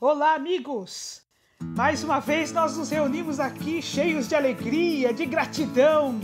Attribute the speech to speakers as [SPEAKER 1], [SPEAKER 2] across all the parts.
[SPEAKER 1] Olá, amigos! Mais uma vez nós nos reunimos aqui cheios de alegria, de gratidão,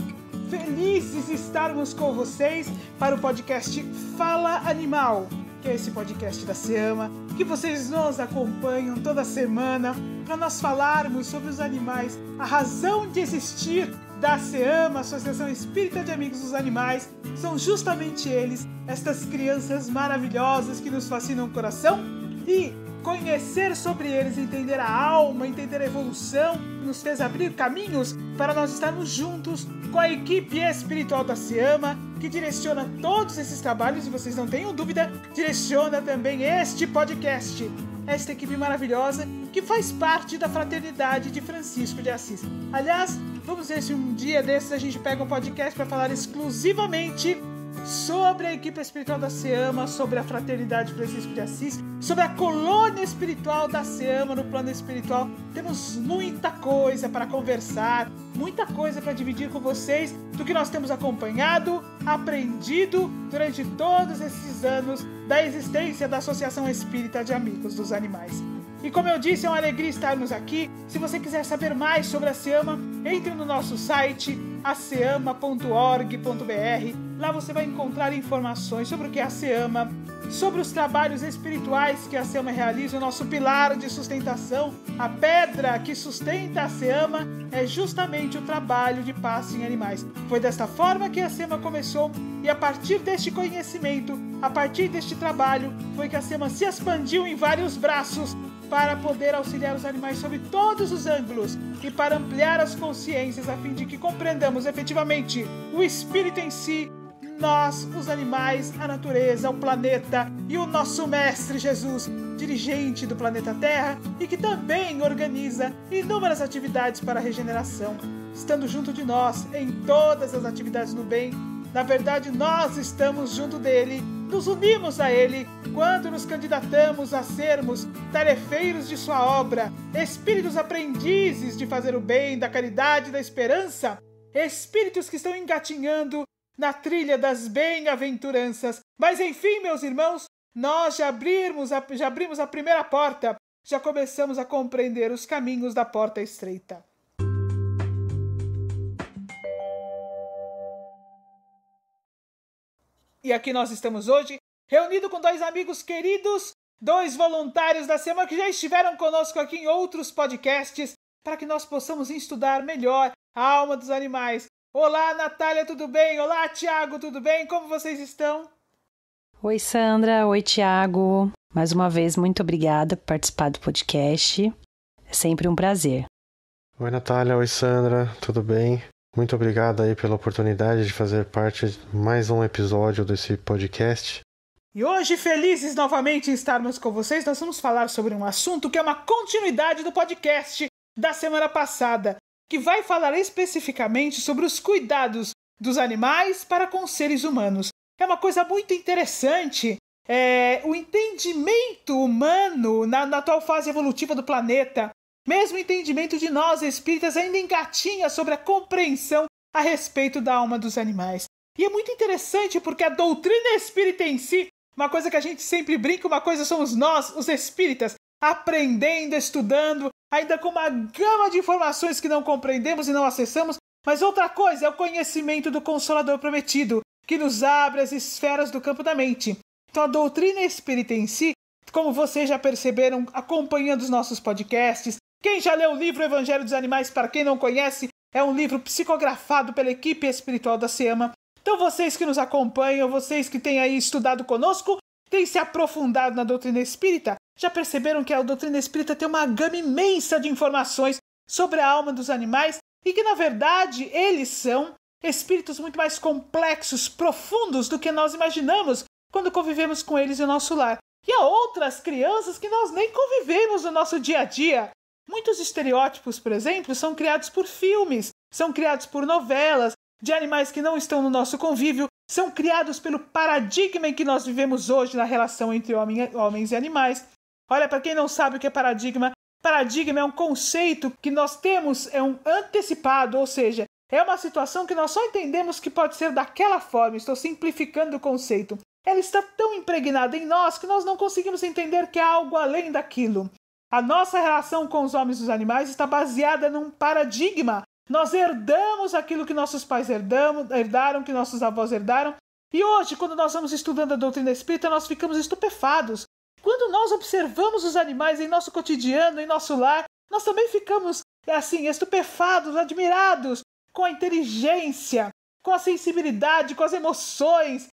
[SPEAKER 1] felizes de estarmos com vocês para o podcast Fala Animal, que é esse podcast da SEAMA, que vocês nos acompanham toda semana para nós falarmos sobre os animais, a razão de existir da SEAMA, Associação Espírita de Amigos dos Animais. São justamente eles, estas crianças maravilhosas que nos fascinam o coração, e conhecer sobre eles, entender a alma, entender a evolução, nos fez abrir caminhos para nós estarmos juntos com a equipe espiritual da SEAMA, que direciona todos esses trabalhos, e vocês não tenham dúvida, direciona também este podcast. Esta equipe maravilhosa que faz parte da Fraternidade de Francisco de Assis. Aliás, vamos ver se um dia desses a gente pega um podcast para falar exclusivamente sobre a equipe espiritual da SEAMA, sobre a Fraternidade Francisco de Assis, sobre a colônia espiritual da SEAMA no plano espiritual. Temos muita coisa para conversar, muita coisa para dividir com vocês do que nós temos acompanhado, aprendido durante todos esses anos da existência da Associação Espírita de Amigos dos Animais. E como eu disse, é uma alegria estarmos aqui. Se você quiser saber mais sobre a SEAMA, entre no nosso site, aceama.org.br. Lá você vai encontrar informações sobre o que é a SEAMA, sobre os trabalhos espirituais que a SEAMA realiza. O nosso pilar de sustentação, a pedra que sustenta a SEAMA, é justamente o trabalho de pasto em animais. Foi desta forma que a SEAMA começou, e a partir deste conhecimento, a partir deste trabalho, foi que a SEAMA se expandiu em vários braços para poder auxiliar os animais sob todos os ângulos e para ampliar as consciências a fim de que compreendamos efetivamente o espírito em si, nós, os animais, a natureza, o planeta e o nosso mestre Jesus, dirigente do planeta Terra e que também organiza inúmeras atividades para a regeneração, estando junto de nós em todas as atividades no bem. Na verdade, nós estamos junto dele, nos unimos a ele quando nos candidatamos a sermos tarefeiros de sua obra, espíritos aprendizes de fazer o bem, da caridade e da esperança, espíritos que estão engatinhando na trilha das bem-aventuranças. Mas enfim, meus irmãos, nós já abrimos a primeira porta, já começamos a compreender os caminhos da porta estreita. E aqui nós estamos hoje, reunidos com dois amigos queridos, dois voluntários da SEAMA que já estiveram conosco aqui em outros podcasts, para que nós possamos estudar melhor a alma dos animais. Olá, Natália, tudo bem? Olá, Tiago, tudo bem? Como vocês estão?
[SPEAKER 2] Oi, Sandra. Oi, Tiago. Mais uma vez, muito obrigada por participar do podcast. É sempre um prazer.
[SPEAKER 3] Oi, Natália. Oi, Sandra. Tudo bem? Muito obrigado aí pela oportunidade de fazer parte de mais um episódio desse podcast.
[SPEAKER 1] E hoje, felizes novamente em estarmos com vocês, nós vamos falar sobre um assunto que é uma continuidade do podcast da semana passada, que vai falar especificamente sobre os cuidados dos animais para com os seres humanos. É uma coisa muito interessante, o entendimento humano na atual fase evolutiva do planeta. Mesmo o entendimento de nós, espíritas, ainda engatinha sobre a compreensão a respeito da alma dos animais. E é muito interessante porque a doutrina espírita em si, uma coisa que a gente sempre brinca, uma coisa somos nós, os espíritas, aprendendo, estudando, ainda com uma gama de informações que não compreendemos e não acessamos, mas outra coisa é o conhecimento do Consolador Prometido, que nos abre as esferas do campo da mente. Então a doutrina espírita em si, como vocês já perceberam acompanhando os nossos podcasts, quem já leu o livro Evangelho dos Animais, para quem não conhece, é um livro psicografado pela equipe espiritual da SEAMA. Então vocês que nos acompanham, vocês que têm aí estudado conosco, têm se aprofundado na doutrina espírita, já perceberam que a doutrina espírita tem uma gama imensa de informações sobre a alma dos animais e que, na verdade, eles são espíritos muito mais complexos, profundos do que nós imaginamos quando convivemos com eles em nosso lar. E há outras crianças que nós nem convivemos no nosso dia a dia. Muitos estereótipos, por exemplo, são criados por filmes, são criados por novelas, de animais que não estão no nosso convívio, são criados pelo paradigma em que nós vivemos hoje na relação entre homens e animais. Olha, para quem não sabe o que é paradigma, paradigma é um conceito que nós temos, é um antecipado, ou seja, é uma situação que nós só entendemos que pode ser daquela forma. Estou simplificando o conceito. Ela está tão impregnada em nós que nós não conseguimos entender que há algo além daquilo. A nossa relação com os homens e os animais está baseada num paradigma. Nós herdamos aquilo que nossos pais herdaram, que nossos avós herdaram. E hoje, quando nós vamos estudando a doutrina espírita, nós ficamos estupefados. Quando nós observamos os animais em nosso cotidiano, em nosso lar, nós também ficamos, estupefados, admirados com a inteligência, com a sensibilidade, com as emoções.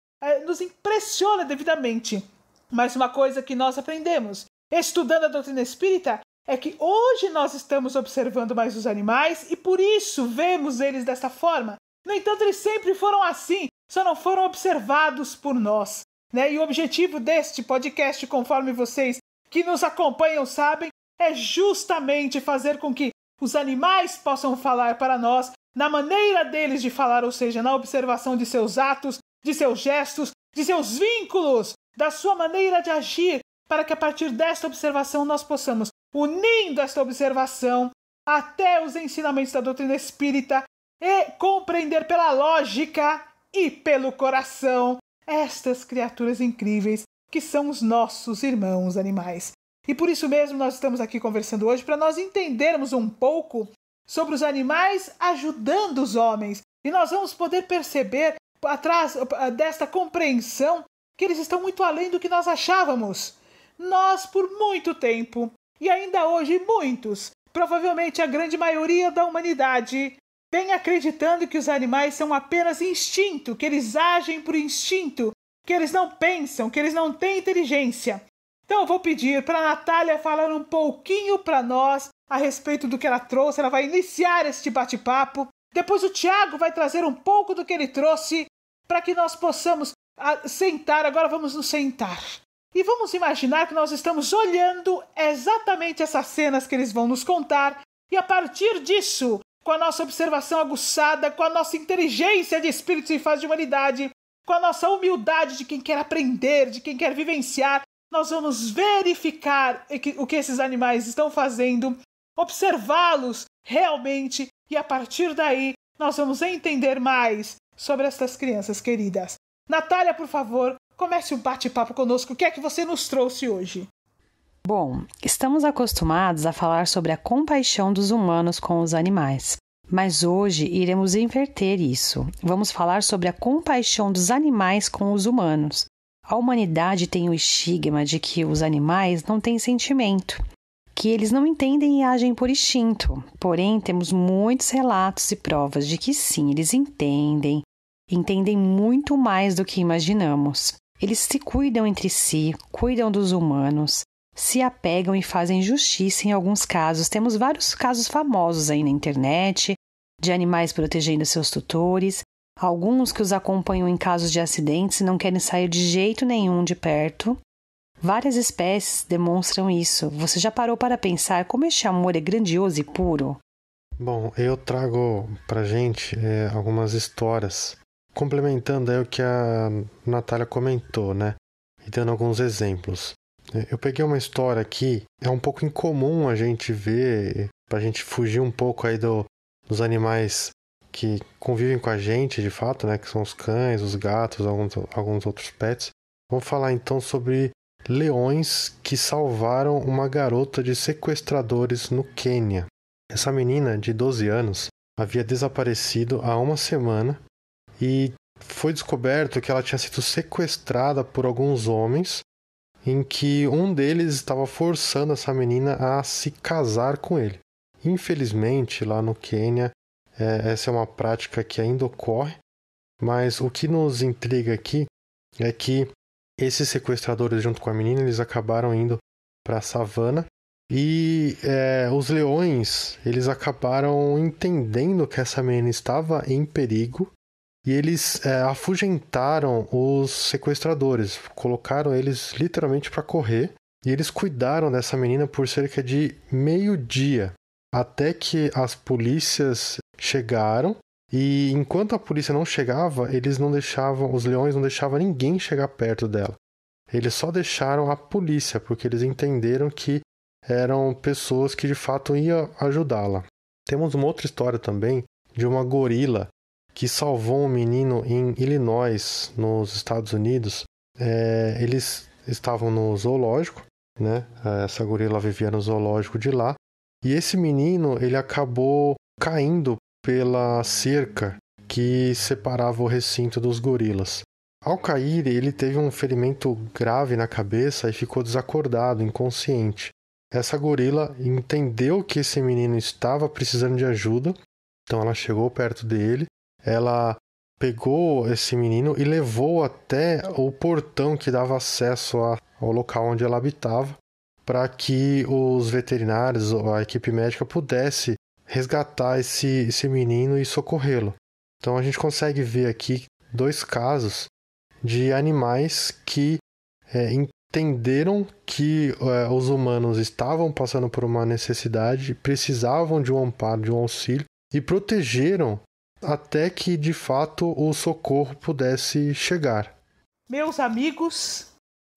[SPEAKER 1] Nos impressiona devidamente. Mas uma coisa que nós aprendemos, estudando a doutrina espírita, é que hoje nós estamos observando mais os animais e por isso vemos eles dessa forma. No entanto, eles sempre foram assim, só não foram observados por nós, né? E o objetivo deste podcast, conforme vocês que nos acompanham sabem, é justamente fazer com que os animais possam falar para nós na maneira deles de falar, ou seja, na observação de seus atos, de seus gestos, de seus vínculos, da sua maneira de agir, para que a partir desta observação nós possamos, unindo esta observação até os ensinamentos da doutrina espírita e compreender pela lógica e pelo coração estas criaturas incríveis que são os nossos irmãos animais. E por isso mesmo nós estamos aqui conversando hoje para nós entendermos um pouco sobre os animais ajudando os homens. E nós vamos poder perceber, atrás desta compreensão, que eles estão muito além do que nós achávamos. Nós, por muito tempo, e ainda hoje muitos, provavelmente a grande maioria da humanidade, vem acreditando que os animais são apenas instinto, que eles agem por instinto, que eles não pensam, que eles não têm inteligência. Então eu vou pedir para a Natália falar um pouquinho para nós a respeito do que ela trouxe. Ela vai iniciar este bate-papo. Depois o Tiago vai trazer um pouco do que ele trouxe para que nós possamos sentar. Agora vamos nos sentar. E vamos imaginar que nós estamos olhando exatamente essas cenas que eles vão nos contar. E a partir disso, com a nossa observação aguçada, com a nossa inteligência de espíritos em fase de humanidade, com a nossa humildade de quem quer aprender, de quem quer vivenciar, nós vamos verificar o que esses animais estão fazendo, observá-los realmente e a partir daí nós vamos entender mais sobre estas crianças queridas. Natália, por favor, comece o bate-papo conosco. O que é que você nos trouxe hoje?
[SPEAKER 2] Bom, estamos acostumados a falar sobre a compaixão dos humanos com os animais. Mas hoje iremos inverter isso. Vamos falar sobre a compaixão dos animais com os humanos. A humanidade tem o estigma de que os animais não têm sentimento, que eles não entendem e agem por instinto. Porém, temos muitos relatos e provas de que sim, eles entendem muito mais do que imaginamos. Eles se cuidam entre si, cuidam dos humanos, se apegam e fazem justiça em alguns casos. Temos vários casos famosos aí na internet, de animais protegendo seus tutores, alguns que os acompanham em casos de acidentes e não querem sair de jeito nenhum de perto. Várias espécies demonstram isso. Você já parou para pensar como este amor é grandioso e puro?
[SPEAKER 3] Bom, eu trago pra gente algumas histórias, complementando aí o que a Natália comentou, né? E dando alguns exemplos. Eu peguei uma história aqui, é um pouco incomum a gente ver, pra gente fugir um pouco aí dos animais que convivem com a gente, de fato, né? Que são os cães, os gatos, alguns outros pets. Vamos falar então sobre leões que salvaram uma garota de sequestradores no Quênia. Essa menina, de 12 anos, havia desaparecido há uma semana e foi descoberto que ela tinha sido sequestrada por alguns homens, em que um deles estava forçando essa menina a se casar com ele. Infelizmente, lá no Quênia, essa é uma prática que ainda ocorre, mas o que nos intriga aqui é que esses sequestradores, junto com a menina, eles acabaram indo para a savana e os leões, eles acabaram entendendo que essa menina estava em perigo e eles afugentaram os sequestradores, colocaram eles literalmente para correr e eles cuidaram dessa menina por cerca de meio-dia, até que as polícias chegaram e enquanto a polícia não chegava, os leões não deixavam ninguém chegar perto dela. Eles só deixaram a polícia, porque eles entenderam que eram pessoas que de fato iam ajudá-la. Temos uma outra história também de uma gorila que salvou um menino em Illinois, nos Estados Unidos. Eles estavam no zoológico né? Essa gorila vivia no zoológico de lá. E esse menino, ele acabou caindo pela cerca que separava o recinto dos gorilas. Ao cair, ele teve um ferimento grave na cabeça e ficou desacordado, inconsciente. Essa gorila entendeu que esse menino estava precisando de ajuda, então ela chegou perto dele, ela pegou esse menino e levou até o portão que dava acesso ao local onde ela habitava, para que os veterinários ou a equipe médica pudesse resgatar esse menino e socorrê-lo. Então a gente consegue ver aqui 2 casos de animais que entenderam que os humanos estavam passando por uma necessidade, precisavam de um amparo, de um auxílio, e protegeram até que, de fato, o socorro pudesse chegar.
[SPEAKER 1] Meus amigos,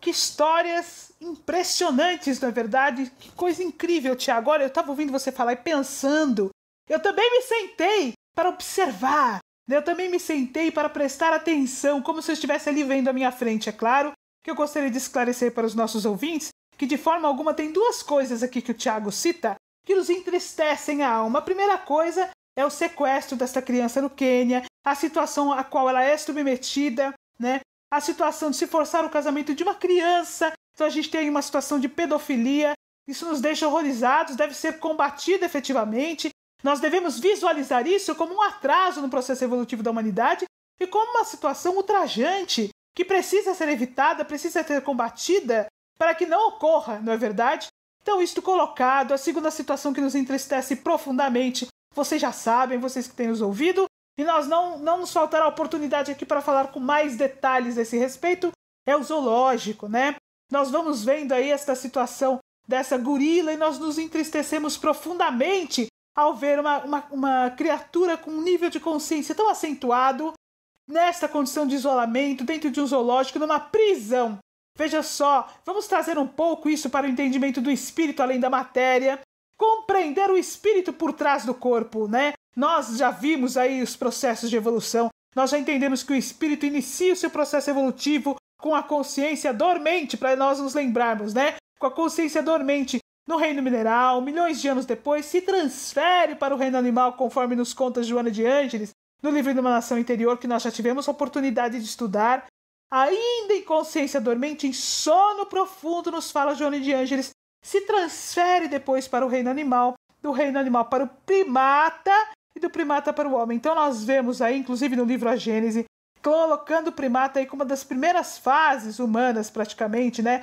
[SPEAKER 1] que histórias impressionantes, não é verdade? Que coisa incrível, Tiago. Agora eu estava ouvindo você falar e pensando. Eu também me sentei para observar. Eu também me sentei para prestar atenção, como se eu estivesse ali vendo à minha frente. É claro que eu gostaria de esclarecer para os nossos ouvintes que, de forma alguma, tem 2 coisas aqui que o Tiago cita que nos entristecem a alma. A primeira coisa é o sequestro desta criança no Quênia, a situação a qual ela é submetida, né? A situação de se forçar o casamento de uma criança. Então a gente tem aí uma situação de pedofilia. Isso nos deixa horrorizados, deve ser combatido efetivamente. Nós devemos visualizar isso como um atraso no processo evolutivo da humanidade e como uma situação ultrajante que precisa ser evitada, precisa ser combatida para que não ocorra, não é verdade? Então, isto colocado, a segunda situação que nos entristece profundamente, vocês já sabem, vocês que têm nos ouvido, e nós não nos faltará oportunidade aqui para falar com mais detalhes a esse respeito, é o zoológico, né? Nós vamos vendo aí esta situação dessa gorila e nós nos entristecemos profundamente ao ver uma criatura com um nível de consciência tão acentuado, nesta condição de isolamento, dentro de um zoológico, numa prisão. Veja só, vamos trazer um pouco isso para o entendimento do espírito além da matéria, compreender o espírito por trás do corpo, né? Nós já vimos aí os processos de evolução, nós já entendemos que o espírito inicia o seu processo evolutivo com a consciência dormente, para nós nos lembrarmos, né? Com a consciência dormente no reino mineral, milhões de anos depois, se transfere para o reino animal, conforme nos conta Joana de Ângeles, no livro de uma Nação Interior, que nós já tivemos a oportunidade de estudar. Ainda em consciência dormente, em sono profundo, nos fala Joana de Ângeles, se transfere depois para o reino animal, do reino animal para o primata e do primata para o homem. Então nós vemos aí, inclusive no livro A Gênese, colocando o primata aí como uma das primeiras fases humanas, praticamente, né?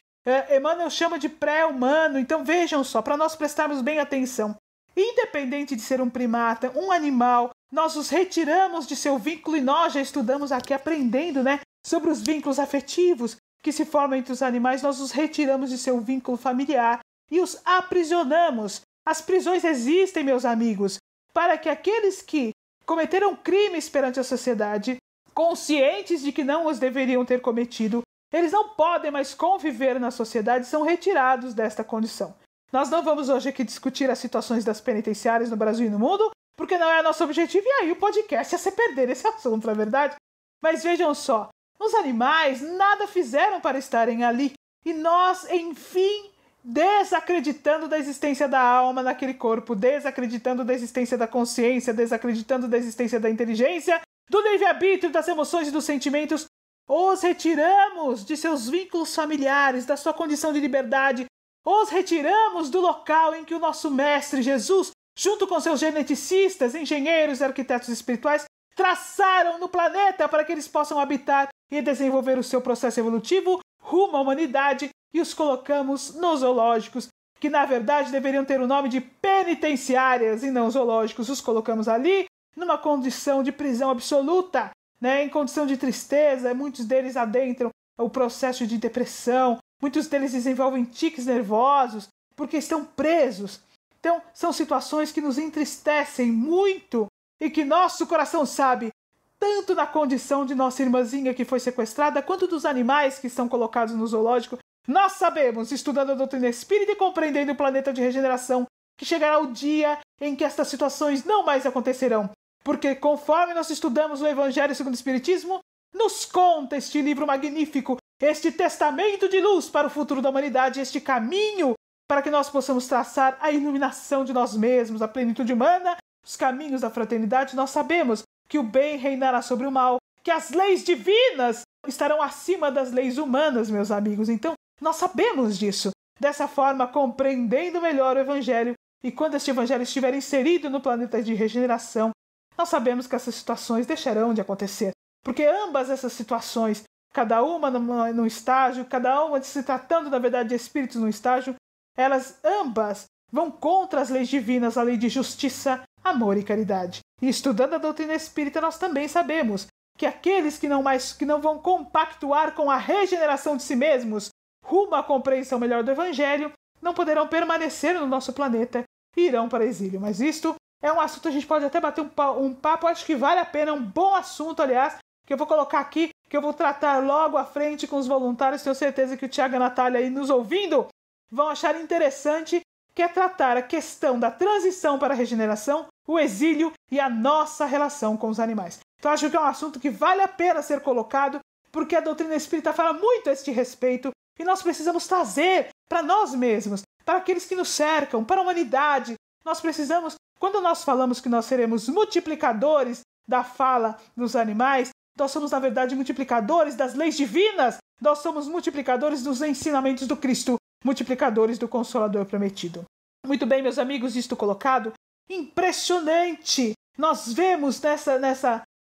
[SPEAKER 1] Emmanuel chama de pré-humano. Então vejam só, para nós prestarmos bem atenção, independente de ser um primata, um animal, nós os retiramos de seu vínculo, e nós já estudamos aqui aprendendo, né, sobre os vínculos afetivos que se formam entre os animais. Nós os retiramos de seu vínculo familiar e os aprisionamos. As prisões existem, meus amigos, para que aqueles que cometeram crimes perante a sociedade, conscientes de que não os deveriam ter cometido, eles não podem mais conviver na sociedade, são retirados desta condição. Nós não vamos hoje aqui discutir as situações das penitenciárias no Brasil e no mundo, porque não é nosso objetivo, e aí o podcast ia se perder esse assunto, não é verdade? Mas vejam só, os animais nada fizeram para estarem ali, e nós, enfim, desacreditando da existência da alma naquele corpo, desacreditando da existência da consciência, desacreditando da existência da inteligência, do livre-arbítrio, das emoções e dos sentimentos, os retiramos de seus vínculos familiares, da sua condição de liberdade, os retiramos do local em que o nosso mestre Jesus, junto com seus geneticistas, engenheiros e arquitetos espirituais, traçaram no planeta para que eles possam habitar e desenvolver o seu processo evolutivo rumo à humanidade, e os colocamos nos zoológicos, que na verdade deveriam ter o nome de penitenciárias e não zoológicos. Os colocamos ali numa condição de prisão absoluta, né, em condição de tristeza. Muitos deles adentram o processo de depressão, muitos deles desenvolvem tiques nervosos porque estão presos. Então, são situações que nos entristecem muito e que nosso coração sabe, tanto na condição de nossa irmãzinha que foi sequestrada, quanto dos animais que estão colocados no zoológico. Nós sabemos, estudando a doutrina espírita e compreendendo o planeta de regeneração, que chegará o dia em que estas situações não mais acontecerão. Porque conforme nós estudamos o Evangelho segundo o Espiritismo, nos conta este livro magnífico este testamento de luz para o futuro da humanidade, este caminho para que nós possamos traçar a iluminação de nós mesmos, a plenitude humana, os caminhos da fraternidade. Nós sabemos que o bem reinará sobre o mal, que as leis divinas estarão acima das leis humanas, meus amigos. Então, nós sabemos disso. Dessa forma, compreendendo melhor o Evangelho, e quando este Evangelho estiver inserido no planeta de regeneração, nós sabemos que essas situações deixarão de acontecer. Porque ambas essas situações, cada uma num estágio, cada uma se tratando, na verdade, de espíritos num estágio, elas ambas vão contra as leis divinas, a lei de justiça, amor e caridade. E estudando a doutrina espírita, nós também sabemos que aqueles que não vão compactuar com a regeneração de si mesmos, rumo à compreensão melhor do Evangelho, não poderão permanecer no nosso planeta e irão para o exílio. Mas isto é um assunto, a gente pode até bater um papo, acho que vale a pena, um bom assunto, aliás, que eu vou colocar aqui, que eu vou tratar logo à frente com os voluntários. Tenho certeza que o Tiago e a Natália aí nos ouvindo vão achar interessante, que é tratar a questão da transição para a regeneração, o exílio e a nossa relação com os animais. Então acho que é um assunto que vale a pena ser colocado, porque a doutrina espírita fala muito a este respeito, e nós precisamos trazer para nós mesmos, para aqueles que nos cercam, para a humanidade. Nós precisamos, quando nós falamos que nós seremos multiplicadores da fala dos animais, nós somos, na verdade, multiplicadores das leis divinas, nós somos multiplicadores dos ensinamentos do Cristo, multiplicadores do Consolador prometido. Muito bem, meus amigos, isto colocado, impressionante! Nós vemos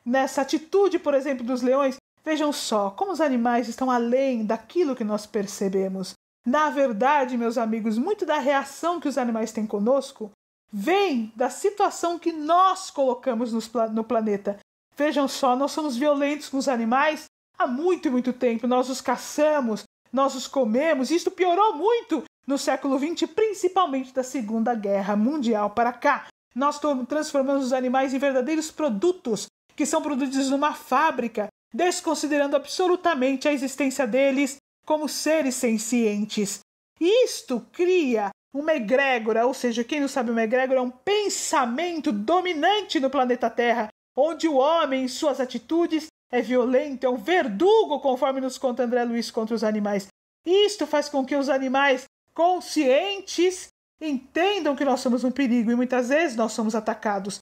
[SPEAKER 1] nessa atitude, por exemplo, dos leões, vejam só, como os animais estão além daquilo que nós percebemos. Na verdade, meus amigos, muito da reação que os animais têm conosco vem da situação que nós colocamos no planeta. Vejam só, nós somos violentos com os animais há muito, muito tempo. Nós os caçamos, nós os comemos. Isto piorou muito no século XX, principalmente da Segunda Guerra Mundial para cá. Nós transformamos os animais em verdadeiros produtos, que são produzidos numa fábrica, desconsiderando absolutamente a existência deles como seres sencientes. Isto cria uma egrégora, ou seja, quem não sabe uma egrégora é um pensamento dominante no planeta Terra, onde o homem, em suas atitudes, é violento, é um verdugo, conforme nos conta André Luiz, contra os animais. Isto faz com que os animais conscientes entendam que nós somos um perigo e muitas vezes nós somos atacados.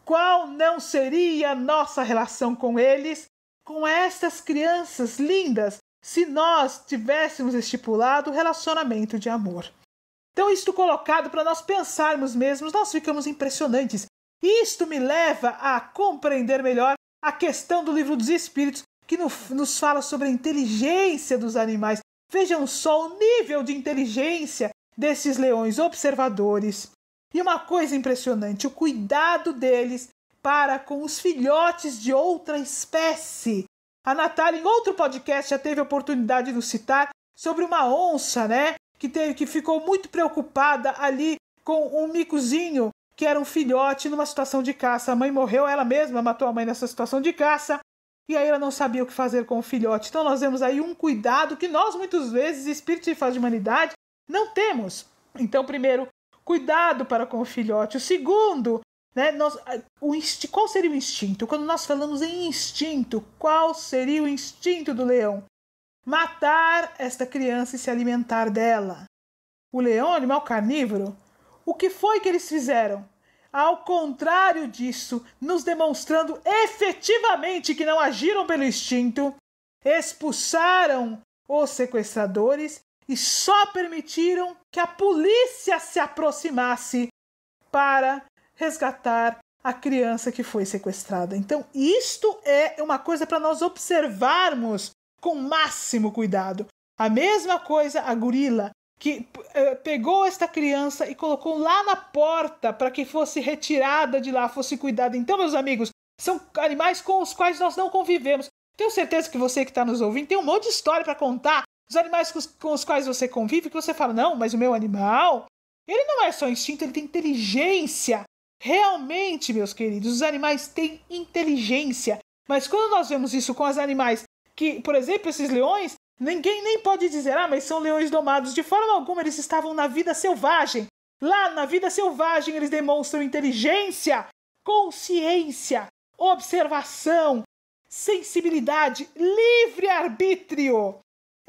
[SPEAKER 1] Qual não seria a nossa relação com eles, com estas crianças lindas, se nós tivéssemos estipulado o relacionamento de amor? Então, isto colocado para nós pensarmos mesmos, nós ficamos impressionantes. Isto me leva a compreender melhor a questão do Livro dos Espíritos, que nos fala sobre a inteligência dos animais. Vejam só o nível de inteligência desses leões observadores. E uma coisa impressionante, o cuidado deles para com os filhotes de outra espécie. A Natália, em outro podcast, já teve a oportunidade de nos citar sobre uma onça, né? Que ficou muito preocupada ali com um micozinho, que era um filhote numa situação de caça. A mãe morreu, ela mesma matou a mãe nessa situação de caça, e aí ela não sabia o que fazer com o filhote. Então nós vemos aí um cuidado que nós, muitas vezes, espíritos de fase de humanidade, não temos. Então, primeiro, cuidado para com o filhote. O segundo, né, qual seria o instinto? Quando nós falamos em instinto, qual seria o instinto do leão? Matar esta criança e se alimentar dela. O leão, animal carnívoro, o que foi que eles fizeram? Ao contrário disso, nos demonstrando efetivamente que não agiram pelo instinto, expulsaram os sequestradores e só permitiram que a polícia se aproximasse para resgatar a criança que foi sequestrada. Então, isto é uma coisa para nós observarmos com máximo cuidado. A mesma coisa a gorila, que pegou esta criança e colocou lá na porta para que fosse retirada de lá, fosse cuidada. Então, meus amigos, são animais com os quais nós não convivemos. Tenho certeza que você que está nos ouvindo tem um monte de história para contar. Os animais com os quais você convive, que você fala, não, mas o meu animal, ele não é só instinto, ele tem inteligência. Realmente, meus queridos, os animais têm inteligência. Mas quando nós vemos isso com os animais, que, por exemplo, esses leões, ninguém nem pode dizer, mas são leões domados. De forma alguma, eles estavam na vida selvagem. Lá, na vida selvagem, eles demonstram inteligência, consciência, observação, sensibilidade, livre-arbítrio.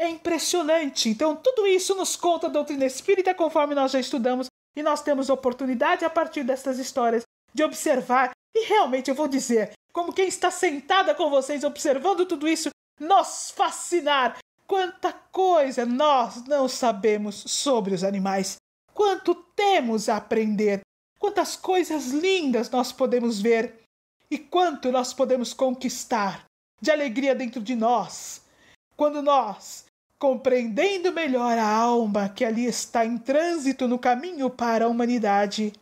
[SPEAKER 1] É impressionante. Então, tudo isso nos conta a doutrina espírita, conforme nós já estudamos, e nós temos oportunidade, a partir dessas histórias, de observar. E realmente, eu vou dizer, como quem está sentada com vocês, observando tudo isso, nos fascinar. Quanta coisa nós não sabemos sobre os animais. Quanto temos a aprender. Quantas coisas lindas nós podemos ver. E quanto nós podemos conquistar de alegria dentro de nós. Quando nós, compreendendo melhor a alma que ali está em trânsito no caminho para a humanidade,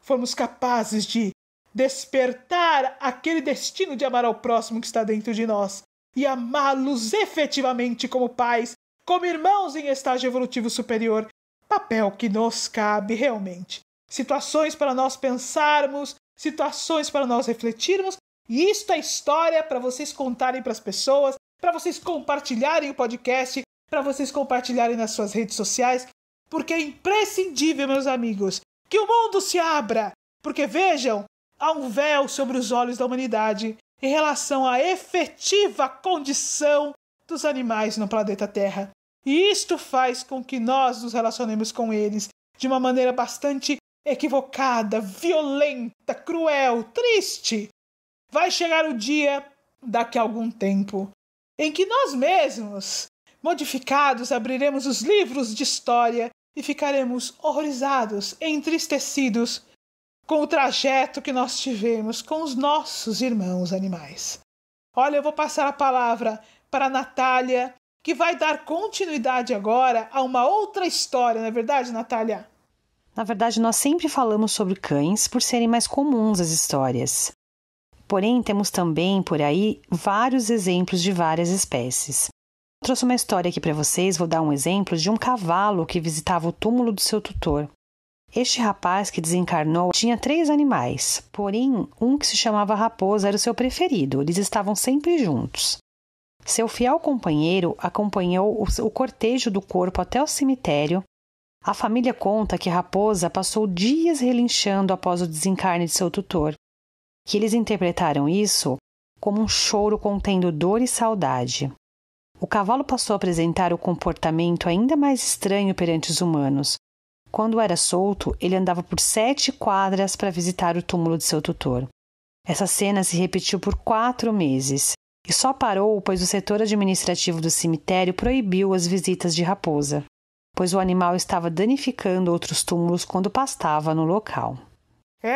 [SPEAKER 1] formos capazes de despertar aquele destino de amar ao próximo que está dentro de nós e amá-los efetivamente como pais, como irmãos em estágio evolutivo superior, papel que nos cabe realmente. Situações para nós pensarmos, situações para nós refletirmos, e isto é história para vocês contarem para as pessoas, para vocês compartilharem o podcast, para vocês compartilharem nas suas redes sociais, porque é imprescindível, meus amigos, que o mundo se abra, porque vejam, há um véu sobre os olhos da humanidade em relação à efetiva condição dos animais no planeta Terra. E isto faz com que nós nos relacionemos com eles de uma maneira bastante equivocada, violenta, cruel, triste. Vai chegar o dia, daqui a algum tempo, em que nós mesmos, modificados, abriremos os livros de história e ficaremos horrorizados, entristecidos com o trajeto que nós tivemos com os nossos irmãos animais. Olha, eu vou passar a palavra para a Natália, que vai dar continuidade agora a uma outra história, não é verdade, Natália?
[SPEAKER 2] Na verdade, nós sempre falamos sobre cães por serem mais comuns as histórias. Porém, temos também, por aí, vários exemplos de várias espécies. Eu trouxe uma história aqui para vocês, vou dar um exemplo de um cavalo que visitava o túmulo do seu tutor. Este rapaz que desencarnou tinha 3 animais, porém, um que se chamava Raposa era o seu preferido, eles estavam sempre juntos. Seu fiel companheiro acompanhou o cortejo do corpo até o cemitério. A família conta que Raposa passou dias relinchando após o desencarne de seu tutor, que eles interpretaram isso como um choro contendo dor e saudade. O cavalo passou a apresentar o comportamento ainda mais estranho perante os humanos. Quando era solto, ele andava por 7 quadras para visitar o túmulo de seu tutor. Essa cena se repetiu por 4 meses e só parou pois o setor administrativo do cemitério proibiu as visitas de Raposa, pois o animal estava danificando outros túmulos quando pastava no local.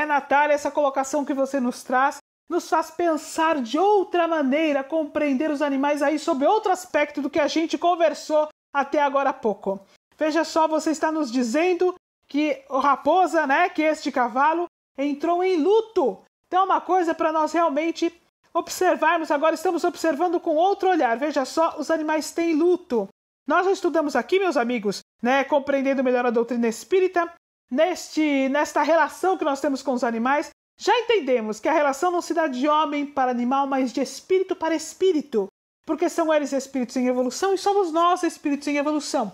[SPEAKER 1] Natália, essa colocação que você nos traz nos faz pensar de outra maneira, compreender os animais aí sob outro aspecto do que a gente conversou até agora há pouco. Veja só, você está nos dizendo que o Raposa, que este cavalo, entrou em luto. Então é uma coisa para nós realmente observarmos. Agora estamos observando com outro olhar. Veja só, os animais têm luto. Nós já estudamos aqui, meus amigos, compreendendo melhor a doutrina espírita, nesta relação que nós temos com os animais, já entendemos que a relação não se dá de homem para animal, mas de espírito para espírito, porque são eles espíritos em evolução e somos nós espíritos em evolução.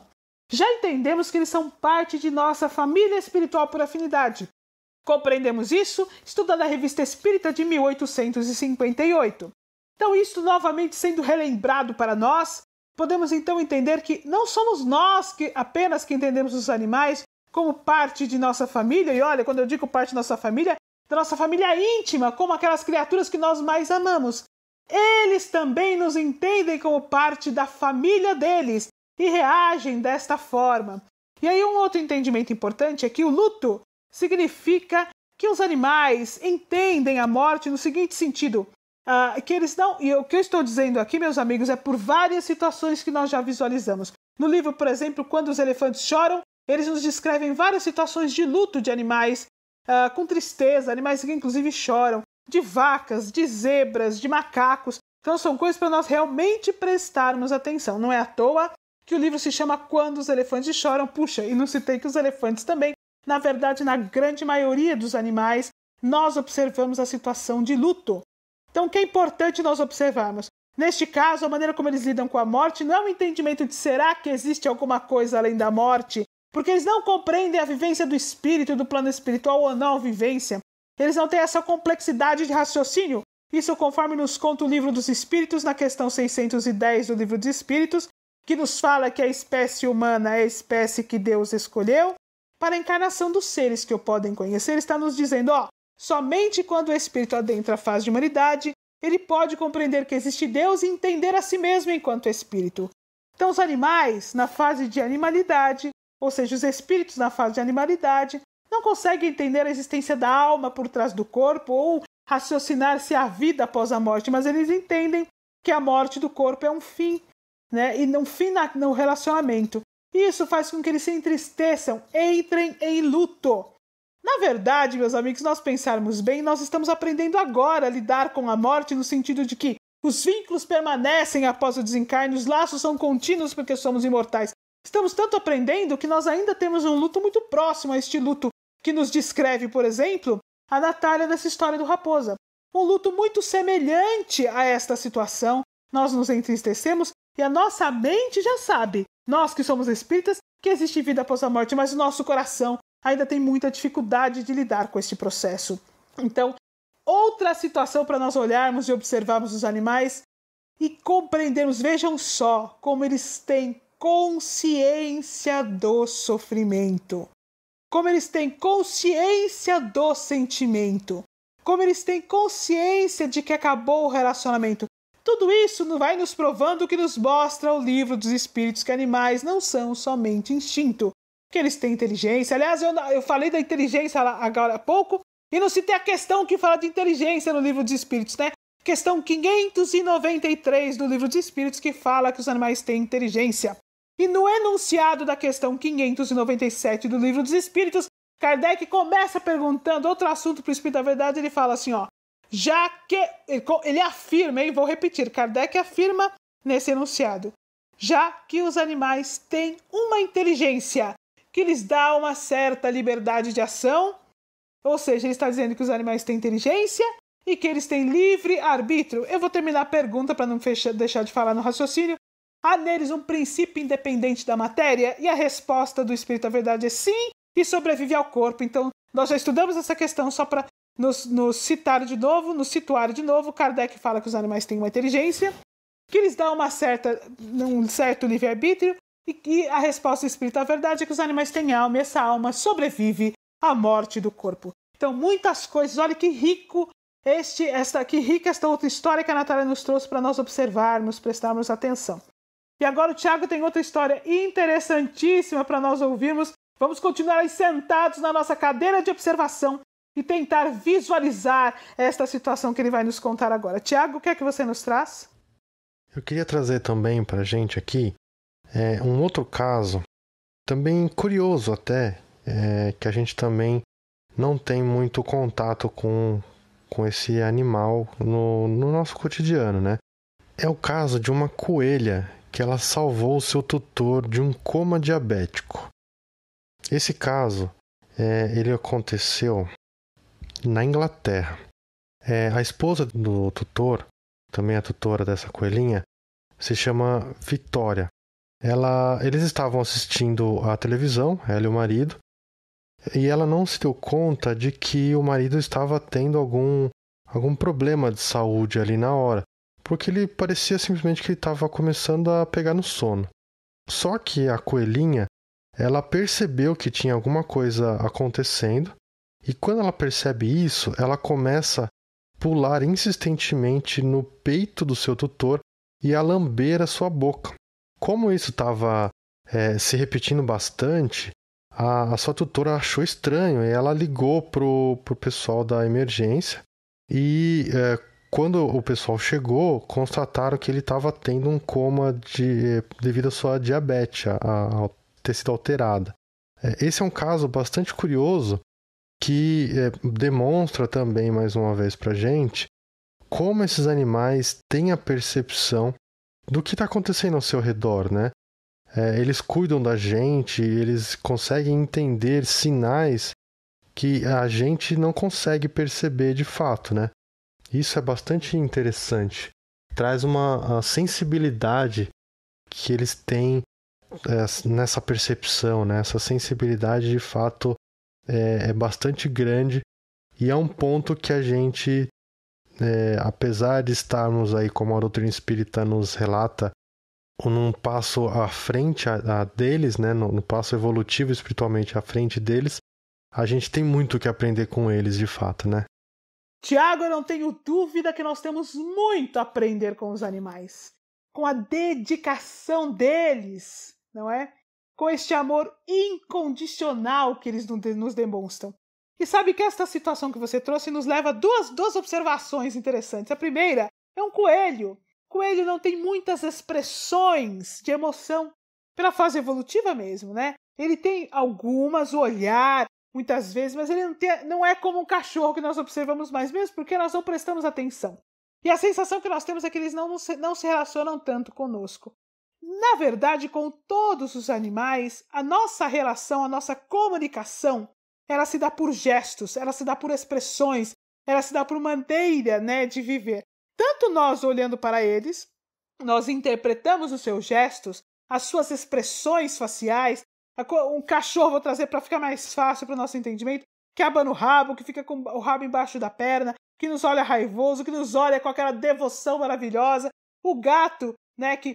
[SPEAKER 1] Já entendemos que eles são parte de nossa família espiritual por afinidade. Compreendemos isso estudando a Revista Espírita de 1858. Então, isto novamente sendo relembrado para nós, podemos então entender que não somos nós apenas que entendemos os animais como parte de nossa família, e olha, quando eu digo parte de nossa família, da nossa família íntima, como aquelas criaturas que nós mais amamos. Eles também nos entendem como parte da família deles e reagem desta forma. E aí um outro entendimento importante é que o luto significa que os animais entendem a morte no seguinte sentido, que eles não... E o que eu estou dizendo aqui, meus amigos, é por várias situações que nós já visualizamos. No livro, por exemplo, Quando os Elefantes Choram, eles nos descrevem várias situações de luto de animais, com tristeza, animais que inclusive choram, de vacas, de zebras, de macacos. Então são coisas para nós realmente prestarmos atenção. Não é à toa que o livro se chama Quando os Elefantes Choram. Puxa, e não citei que os elefantes também, na verdade, na grande maioria dos animais, nós observamos a situação de luto. Então o que é importante nós observarmos? Neste caso, a maneira como eles lidam com a morte não é um entendimento de será que existe alguma coisa além da morte, porque eles não compreendem a vivência do espírito, do plano espiritual ou não vivência. Eles não têm essa complexidade de raciocínio. Isso conforme nos conta o Livro dos Espíritos, na questão 610 do Livro dos Espíritos, que nos fala que a espécie humana é a espécie que Deus escolheu para a encarnação dos seres que o podem conhecer. Ele está nos dizendo, somente quando o espírito adentra a fase de humanidade, ele pode compreender que existe Deus e entender a si mesmo enquanto espírito. Então os animais, na fase de animalidade, ou seja, os espíritos na fase de animalidade, não conseguem entender a existência da alma por trás do corpo ou raciocinar se há vida após a morte, mas eles entendem que a morte do corpo é um fim, né? E um fim no relacionamento. E isso faz com que eles se entristeçam, entrem em luto. Na verdade, meus amigos, se nós pensarmos bem, nós estamos aprendendo agora a lidar com a morte no sentido de que os vínculos permanecem após o desencarne, os laços são contínuos porque somos imortais. Estamos tanto aprendendo que nós ainda temos um luto muito próximo a este luto que nos descreve, por exemplo, a Natália nessa história do Raposa. Um luto muito semelhante a esta situação. Nós nos entristecemos e a nossa mente já sabe, nós que somos espíritas, que existe vida após a morte, mas o nosso coração ainda tem muita dificuldade de lidar com este processo. Então, outra situação para nós olharmos e observarmos os animais e compreendermos, vejam só como eles têm consciência do sofrimento, como eles têm consciência do sentimento, como eles têm consciência de que acabou o relacionamento. Tudo isso vai nos provando o que nos mostra o livro dos espíritos, que animais não são somente instinto, que eles têm inteligência. Aliás, eu falei da inteligência agora há pouco e não citei a questão que fala de inteligência no livro dos espíritos, né? Questão 593 do livro dos espíritos, que fala que os animais têm inteligência. E no enunciado da questão 597 do livro dos espíritos, Kardec começa perguntando outro assunto para o Espírito da Verdade. Ele fala assim, já que ele afirma, vou repetir, Kardec afirma nesse enunciado, já que os animais têm uma inteligência que lhes dá uma certa liberdade de ação, ou seja, ele está dizendo que os animais têm inteligência e que eles têm livre arbítrio. Eu vou terminar a pergunta para não deixar de falar no raciocínio. Há neles um princípio independente da matéria? E a resposta do Espírito da Verdade é sim, e sobrevive ao corpo. Então, nós já estudamos essa questão só para nos citar de novo, nos situar de novo. Kardec fala que os animais têm uma inteligência, que lhes dá um certo livre-arbítrio, e a resposta do Espírito da Verdade é que os animais têm alma, e essa alma sobrevive à morte do corpo. Então, muitas coisas. Olha que rico esta outra história que a Natália nos trouxe para nós observarmos, prestarmos atenção. E agora o Tiago tem outra história interessantíssima para nós ouvirmos. Vamos continuar aí sentados na nossa cadeira de observação e tentar visualizar esta situação que ele vai nos contar agora. Tiago, o que é que você nos traz?
[SPEAKER 3] Eu queria trazer também para a gente aqui um outro caso, também curioso até, que a gente também não tem muito contato com esse animal no nosso cotidiano, né? É o caso de uma coelha que ela salvou o seu tutor de um coma diabético. Esse caso, ele aconteceu na Inglaterra. A esposa do tutor, também a tutora dessa coelhinha, se chama Vitória. Eles estavam assistindo à televisão, ela e o marido, e ela não se deu conta de que o marido estava tendo algum problema de saúde ali na hora, porque ele parecia simplesmente que ele estava começando a pegar no sono. Só que a coelhinha, ela percebeu que tinha alguma coisa acontecendo, e quando ela percebe isso, ela começa a pular insistentemente no peito do seu tutor e a lamber a sua boca. Como isso estava se repetindo bastante, a sua tutora achou estranho e ela ligou pro pessoal da emergência e quando o pessoal chegou, constataram que ele estava tendo um coma devido à sua diabetes, a ter sido alterada. Esse é um caso bastante curioso que demonstra também, mais uma vez para a gente, como esses animais têm a percepção do que está acontecendo ao seu redor, né? Eles cuidam da gente, eles conseguem entender sinais que a gente não consegue perceber de fato, né? Isso é bastante interessante. Traz uma sensibilidade que eles têm nessa percepção, né? Essa sensibilidade de fato é bastante grande e é um ponto que a gente, apesar de estarmos aí, como a doutrina espírita nos relata, num passo à frente deles, né? No passo evolutivo espiritualmente à frente deles, a gente tem muito o que aprender com eles, de fato, né?
[SPEAKER 1] Tiago, eu não tenho dúvida que nós temos muito a aprender com os animais. Com a dedicação deles, não é? Com este amor incondicional que eles nos demonstram. E sabe que esta situação que você trouxe nos leva a duas observações interessantes. A primeira é um coelho. O coelho não tem muitas expressões de emoção pela fase evolutiva mesmo, né? Ele tem algumas, o olhar, muitas vezes, mas ele não é como um cachorro que nós observamos mais, mesmo porque nós não prestamos atenção. E a sensação que nós temos é que eles não se relacionam tanto conosco. Na verdade, com todos os animais, a nossa relação, a nossa comunicação, ela se dá por gestos, ela se dá por expressões, ela se dá por maneira, né, de viver. Tanto nós olhando para eles, nós interpretamos os seus gestos, as suas expressões faciais. Um cachorro, vou trazer para ficar mais fácil para o nosso entendimento, que abana o rabo, que fica com o rabo embaixo da perna, que nos olha raivoso, que nos olha com aquela devoção maravilhosa. O gato, né, que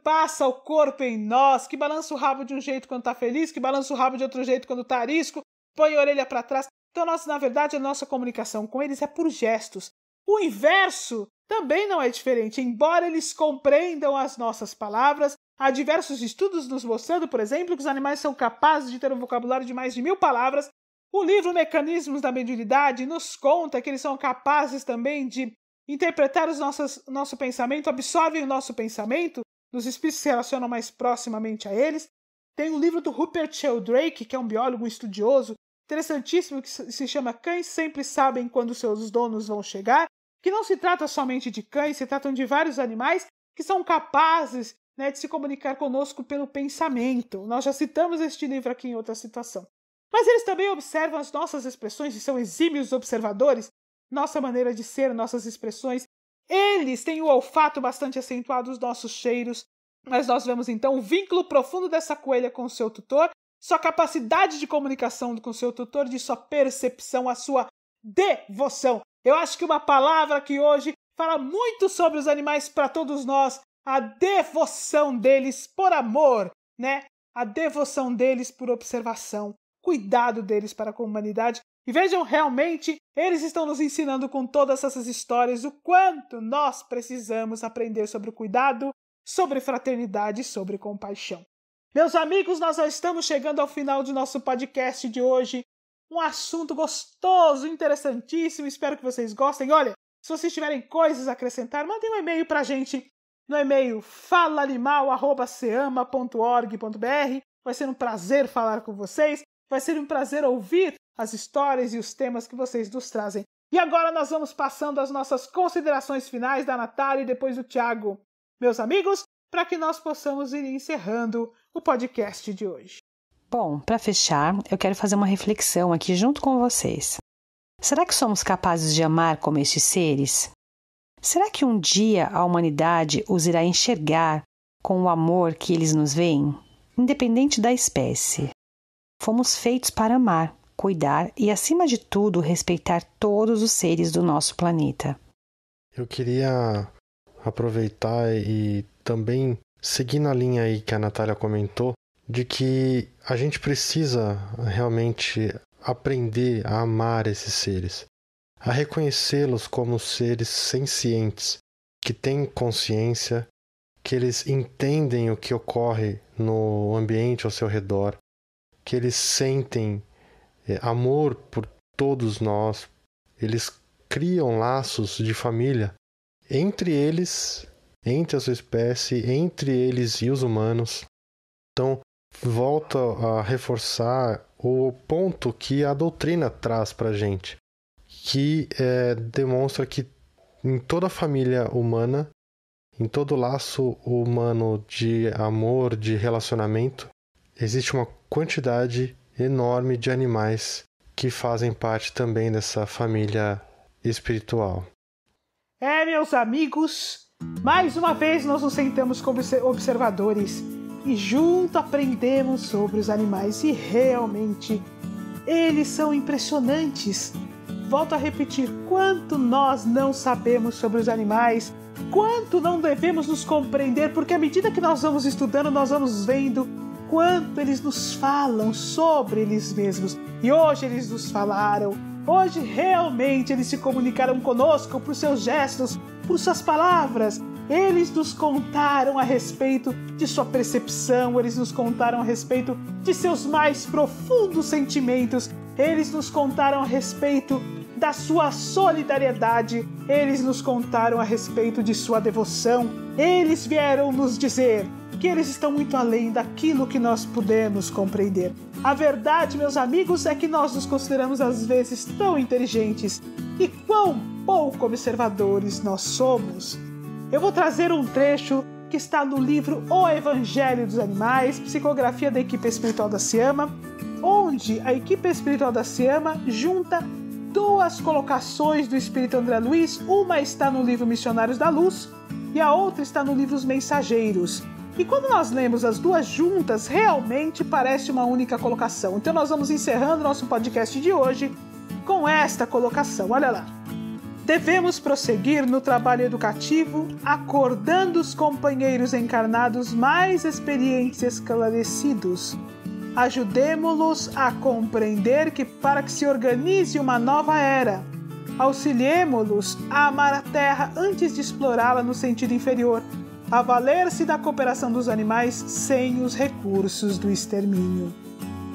[SPEAKER 1] passa o corpo em nós, que balança o rabo de um jeito quando está feliz, que balança o rabo de outro jeito quando está arisco, põe a orelha para trás. Então, na verdade, a nossa comunicação com eles é por gestos. O inverso também não é diferente. Embora eles compreendam as nossas palavras, há diversos estudos nos mostrando, por exemplo, que os animais são capazes de ter um vocabulário de mais de 1000 palavras. O livro Mecanismos da Mediunidade nos conta que eles são capazes também de interpretar o nosso pensamento, absorvem o nosso pensamento, os espíritos se relacionam mais proximamente a eles. Tem o livro do Rupert Sheldrake, que é um biólogo estudioso, interessantíssimo, que se chama Cães Sempre Sabem Quando Seus Donos Vão Chegar, que não se trata somente de cães, se tratam de vários animais que são capazes, né, de se comunicar conosco pelo pensamento. Nós já citamos este livro aqui em outra situação. Mas eles também observam as nossas expressões e são exímios observadores, nossa maneira de ser, nossas expressões. Eles têm o olfato bastante acentuado dos nossos cheiros, mas nós vemos então o vínculo profundo dessa coelha com o seu tutor, sua capacidade de comunicação com o seu tutor, de sua percepção, a sua devoção. Eu acho que uma palavra que hoje fala muito sobre os animais para todos nós, a devoção deles por amor, né? A devoção deles por observação, cuidado deles para com a humanidade. E vejam, realmente, eles estão nos ensinando com todas essas histórias o quanto nós precisamos aprender sobre o cuidado, sobre fraternidade e sobre compaixão. Meus amigos, nós já estamos chegando ao final do nosso podcast de hoje. Um assunto gostoso, interessantíssimo, espero que vocês gostem. Olha, se vocês tiverem coisas a acrescentar, mandem um e-mail pra gente no e-mail falaanimal@seama.org.br. Vai ser um prazer falar com vocês, vai ser um prazer ouvir as histórias e os temas que vocês nos trazem. E agora nós vamos passando as nossas considerações finais da Natália e depois do Tiago. Meus amigos, para que nós possamos ir encerrando o podcast de hoje.
[SPEAKER 2] Bom, para fechar, eu quero fazer uma reflexão aqui junto com vocês. Será que somos capazes de amar como estes seres? Será que um dia a humanidade os irá enxergar com o amor que eles nos veem? Independente da espécie. Fomos feitos para amar, cuidar e, acima de tudo, respeitar todos os seres do nosso planeta.
[SPEAKER 3] Eu queria aproveitar e também seguir na linha aí que a Natália comentou, de que a gente precisa realmente aprender a amar esses seres, a reconhecê-los como seres sencientes, que têm consciência, que eles entendem o que ocorre no ambiente ao seu redor, que eles sentem amor por todos nós, eles criam laços de família entre eles, entre a sua espécie, entre eles e os humanos. Então, volta a reforçar o ponto que a doutrina traz para a gente, que demonstra que em toda a família humana, em todo laço humano de amor, de relacionamento, existe uma quantidade enorme de animais que fazem parte também dessa família espiritual.
[SPEAKER 1] Meus amigos, mais uma vez nós nos sentamos como observadores e junto aprendemos sobre os animais e realmente eles são impressionantes. volto a repetir, quanto nós não sabemos sobre os animais, quanto não devemos nos compreender, porque à medida que nós vamos estudando, nós vamos vendo quanto eles nos falam sobre eles mesmos. E hoje eles nos falaram, hoje realmente eles se comunicaram conosco por seus gestos, por suas palavras. Eles nos contaram a respeito de sua percepção, eles nos contaram a respeito de seus mais profundos sentimentos, eles nos contaram a respeito da sua solidariedade, eles nos contaram a respeito de sua devoção, eles vieram nos dizer que eles estão muito além daquilo que nós podemos compreender. A verdade, meus amigos, é que nós nos consideramos às vezes tão inteligentes e quão pouco observadores nós somos. Eu vou trazer um trecho que está no livro O Evangelho dos Animais, psicografia da equipe espiritual da Siama, onde a equipe espiritual da Siama junta duas colocações do Espírito André Luiz. Uma está no livro Missionários da Luz e a outra está no livro Os Mensageiros. E quando nós lemos as duas juntas, realmente parece uma única colocação. Então nós vamos encerrando nosso podcast de hoje com esta colocação. Olha lá. Devemos prosseguir no trabalho educativo, acordando os companheiros encarnados mais experientes e esclarecidos. Ajudemo-los a compreender que para que se organize uma nova era, auxiliemo-los a amar a terra antes de explorá-la no sentido inferior, a valer-se da cooperação dos animais sem os recursos do extermínio.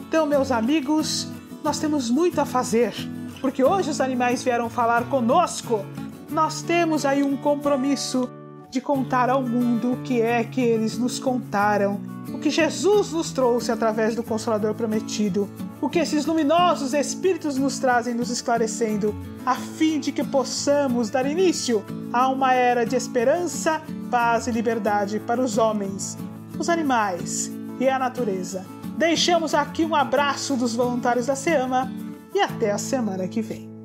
[SPEAKER 1] Então, meus amigos, nós temos muito a fazer, porque hoje os animais vieram falar conosco. Nós temos aí um compromisso de contar ao mundo o que é que eles nos contaram, o que Jesus nos trouxe através do Consolador Prometido, o que esses luminosos espíritos nos trazem, nos esclarecendo, a fim de que possamos dar início a uma era de esperança, paz e liberdade para os homens, os animais e a natureza. Deixamos aqui um abraço dos voluntários da SEAMA e até a semana que vem.